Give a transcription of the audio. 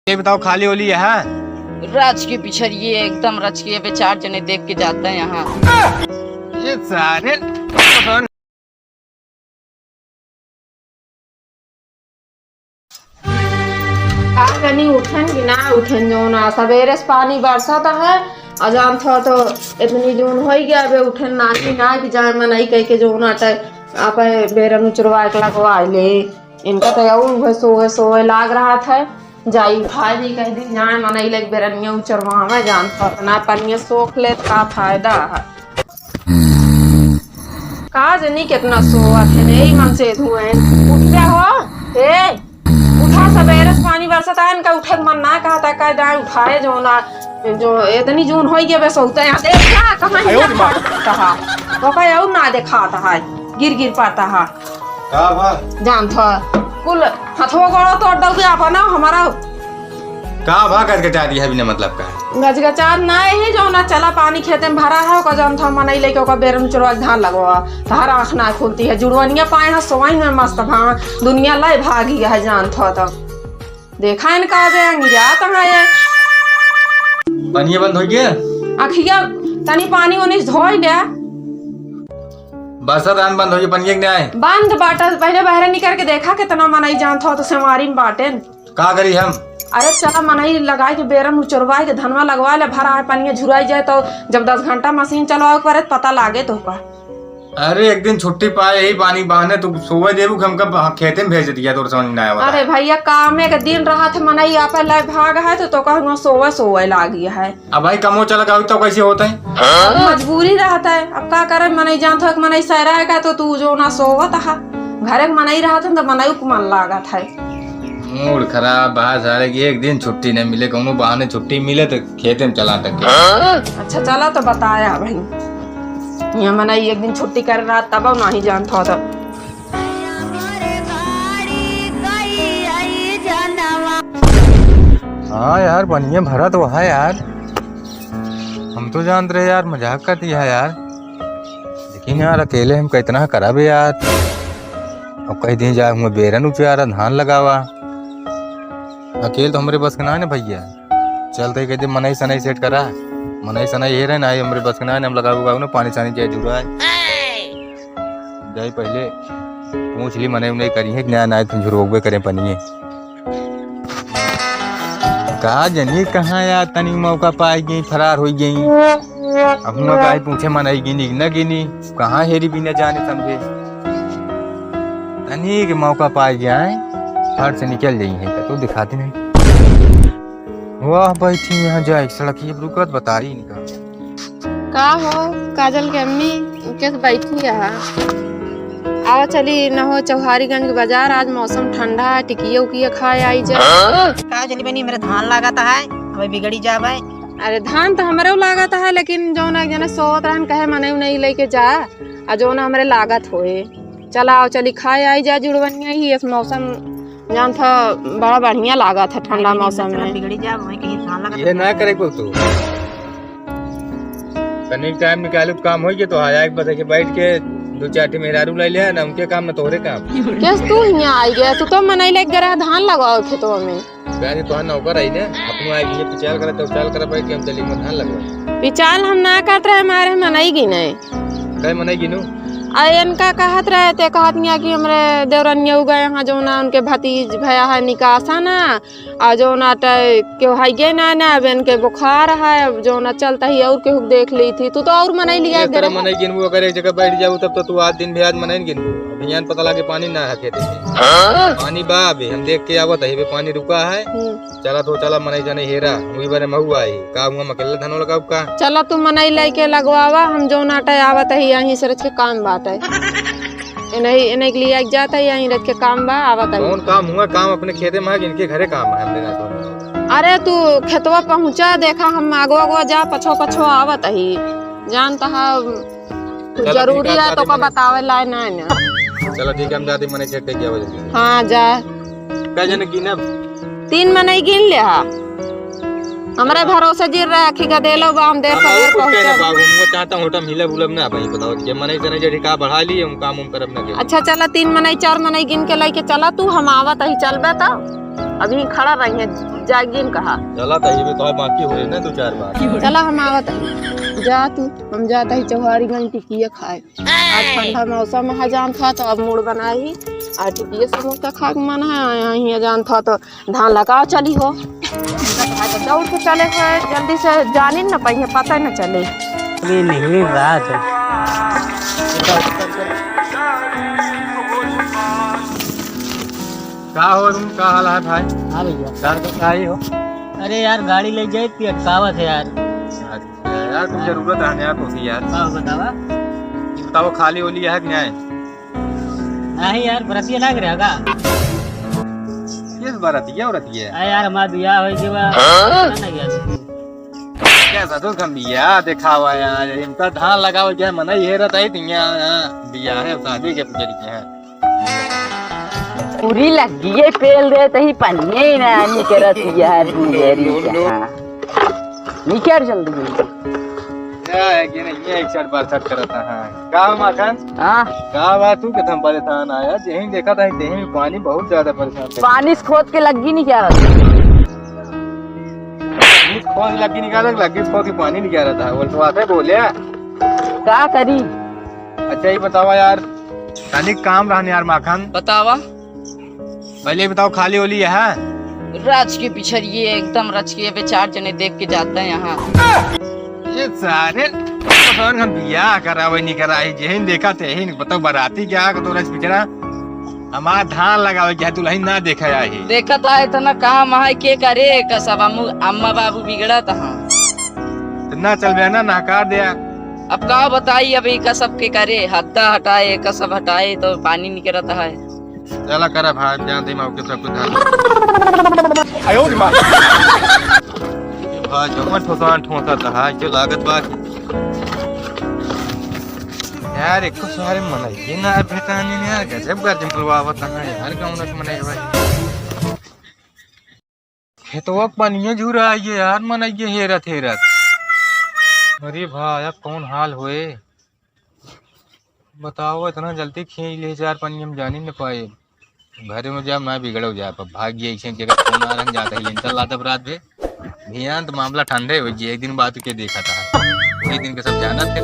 ये बताओ खाली होली है? राज के पिछड़िए एकदम रच के पे 4 जने देख के जाते हैं यहाँ। ये सारे नहीं उठन कि ना उठन जो ना सवेरे से पानी बरसाता है अजान था तो इतनी जून हो गया बे उठन ना कि जाए मनाई कह के जो ना आप बेरन चुरवा के लगवा ले इनका तो और सोए लाग रहा था जाई उठाए दी कह दी जाए मनाई लग बेरनिया उचरवा में जान था ना पनिया सोख ले का फायदा है का जनी कितना सोआ थे नहीं मन से धुए उठ गया हो ए उठा सवेरे से पानी बरसता है इनका उठे मन ना कहता का दाएं उठाए जो ना जो इतनी जून हो गया बस होता है देख क्या कहां कहा तो का और ना दिखाता है गिर पाता है का भा जान था कुल हथवा गोड़ा तोड़ दो गया अपना हमारा का भा कर के टा दिया बिना मतलब का गजगचार ना ही जो ना चला पानी खेते में भरा है ओका जान था मनई लेके ओका बेरन चुरवा धान लगवा धार आँख ना खुलती है जुड़वनिया पाए है सोई में मस्त भां दुनिया लाई भागी है जान था तो देखा इनका बे अंगिया तहां ये पानी बंद हो गया अखिया तनी पानी ओने धोई दे बरसात आन बंद हो गई पानी नहीं आए बंद बाटा पहले बाहर निकल के देखा कितना मनई जान था तो सेवारी में बाटे का करी हम अरे चला मनई लगाए के बेरन उचरवाए के धनवा लगवा ले भरा है पानी झुराई जाए तो जब 10 घंटा मशीन चलाओ करे पता लागे तो का अरे एक दिन छुट्टी पाए यही पानी बहाने तू सुबह देबू हम कब खेते में भेज दिया तो समझ में आया अरे भैया काम एक दिन रहा था मनई आप ला भाग है तो कहूँगा सोवे लागी है अब भाई कमो चला गया तो कैसे होता है मजबूरी रहता है अब का करे मनई जान था मनई सहरा है तो तू जो ना सोवत है घरे मनई रहा था तो मनई को मन लागत है मूड खराब बाहर सारे की एक दिन छुट्टी नहीं मिले कौनो बहाने छुट्टी मिले तो खेते में चला तक अच्छा चला तो बताया भाई यहाँ मनई एक दिन छुट्टी कर रहा तब नहीं जानता था हाँ यार बढ़िया भरा तो है यार हम तो जानते रहे यार मजाक कर दिया है यार लेकिन यार अकेले हम कितना कराबे यार अब कई दिन जाए हुए बेरन उचारा धान लगावा अकेले तो हमारे बस का ना भैया चलते कहते मनई सनई सेट करा मनई सनई ये रहे ना हमारे बस का ना हम लगा ना पानी सानी जाए जुड़ा जाए पहले पूछ ली मने नहीं करी है कि नया फिर झुरोगबे करें पनिए कहा जनी कहाँ यार तनी मौका पाई गई फरार हो गई अब कहा पूछे मनई गिनी न गिनी कहाँ हेरी भी न जाने समझे तनी के मौका पाई गया हाथ से निकल गई है तो दिखाती नहीं वाह बैठी यहाँ जाए सड़क ये रुकत बता रही इनका का हो काजल के अम्मी कैसे बैठी है आओ चली न हो चौहारीगंज बाजार आज मौसम ठंडा है टिकिया उकिया खाए आई जा का जली बनी मेरे धान लगाता है अबे बिगड़ी जावे अरे धान तो हमारे लागत है लेकिन जो ना जने सोत रहन कहे मने नहीं लेके जा आ जो ना हमारे लागत होए चला आओ चली खाए आई जा जुड़वनिया ही इस मौसम जान था बड़ा बढ़िया लगा था ठंडा मौसम में बिगड़ी जा वहीं कहीं धान लगा ये ना करे को तू कहीं टाइम निकालू काम हो गया तो आया एक बता के बैठ के 2-4 मेहरारू ले लिया ना उनके काम ना तोहरे काम कैस तू यहाँ आई गया तू तो मनाई लेके गया धान लगाओ खेतों में गाड़ी तो नौकर आई ना अपनो आई ये पिचाल करे तो चाल करे बैठ के हम चली में धान लगवा पिचाल हम ना करते रहे हमारे मनाई गिने कई मनाई गिनू इनका कहत रहे थे कहतिया कि हमरे देवरनिया गए यहाँ जो ना उनके भतीज भया है निकासा ना आ जो ना क्यों है ये ना अब इनके बुखार है जो ना चलता ही और केहू देख ली थी तू तो और मनाई लिया तेरा मनाई गिनबू अगर एक जगह बैठ जाऊ तब तो तू आज दिन भी आज मनाई गिनबू अभियान पता लगे पानी ना है खेते में पानी बा अभी हम देख के आवत है पानी रुका है चला तो चला मनाई जाने हेरा वही बारे महुआ है का हुआ अकेले धनो लगाऊ का चला तू मनाई लेके लगवावा हम जो ना आवत है यहीं से रच के काम बात है इन्हें के लिए जाता है यहीं रख के काम बा आवत है कौन काम हुआ काम अपने खेते में इनके घरे काम है हमने ना अरे तू खेतवा पहुंचा देखा हम आगो आगो जा पछो आवत ही जानता है जरूरी है तो का बतावे ला ना चलो ठीक है हम जाते मने खेत के आवाज हां जा का जने गिनब 3 मने गिन ले हा हमारे भरोसे गिर रहा है का देलो बा हम देर सवेर पहुंचा बाबू मैं चाहता हूं होटल मिले बुलब ना भाई बताओ ये मने जने जड़ी का बढ़ा ली हम काम करब ना अच्छा चला 3 मने 4 मने गिन के लेके चला तू हम आवत ही चलबे त अभी खड़ा रही है, जागिन कहा। चला तही में तो बाकी हुए ना 2-4 बार। चला हम आवत जा तू, हम जाता ही चौहारीगंज टिकिया खाए। आज ठंडा मौसम है जान था तो अब मूड बनाई आज टिकिया समोसा खा के मन है। यहीं जान था तो धान लगाओ चली हो तो दौड़ के चले है, जल्दी से जानी न पाई है, पता न चले। अभी निकली रात है। का हो तुम, का हाल है भाई? हाँ भैया। यार तो आई हो अरे यार गाड़ी ले जाए थी, अटकावत है यार। यार तुम जरूरत है यार तो यार। हाँ बतावा। ये बताओ खाली होली है कि नहीं? नहीं यार बरतिया लग रहा का। किस बरतिया औरतिया? अरे यार हमारा बियाह हो गया ना यार। कैसा तो कम बिया दिखावा यार, इनका धान लगाओ क्या मना ये रहता है तिया बिया है शादी के जरिए है। पूरी लगी है पेल देते ही पन्ने ही ना निकरत यार मेरी निकर जल्दी क्या है कि नहीं ये 160 करता है का माखन। हाँ का बात तू कितना परेशान आया, यही देखा था यही में पानी बहुत ज्यादा परेशान था। पानी से खोद के लगी नहीं क्या खोद लगी निकाल लगी खोद के पानी निकाल रहा था वो तो आते बोले क्या करी। अच्छा ये बतावा यार खाली काम रहने यार माखन, बतावा पहले बताओ खाली होली है? राज के पिछड़िए एकदम रच के पे 4 जने देख के जाते हैं यहाँ। ये सारे पसंद हम बियाह करावे नहीं कराई यही देखा थे यही बताओ बराती क्या तो रच पिछड़ा हमारा धान लगावे क्या दुल्हन ना देखा आई। देखा था इतना काम है के करे का सब अम्मा बाबू बिगड़ा था। ना चल बे ना नहकार दिया। अब का बताई अभी का सब के करे हद्दा हटाए का सब हटाए तो पानी निकलता है। चला करा भाई ध्यान दे माँ के सब कुछ ध्यान आयो रे माँ भाई जो मत ठोसा था जो लागत बात यार एक को सारे मनाइए ना बेटानी ने यार गजब कर जमलवा आवता है यार कौन से मनाई भाई खेतवा पानी झूरा आइए यार मनाइए हेरत अरे भाई अब कौन हाल हुए बताओ इतना जल्दी खींच ले 4 पानी हम जानी न पाए घर में जब मैं बिगड़ जाए भाग्य ऐसे जगह फोन आ रहा जाता है इंटर लाता रात में ध्यान तो मामला ठंडे हो गया। एक दिन बाद के देखा था वही दिन के सब जाना थे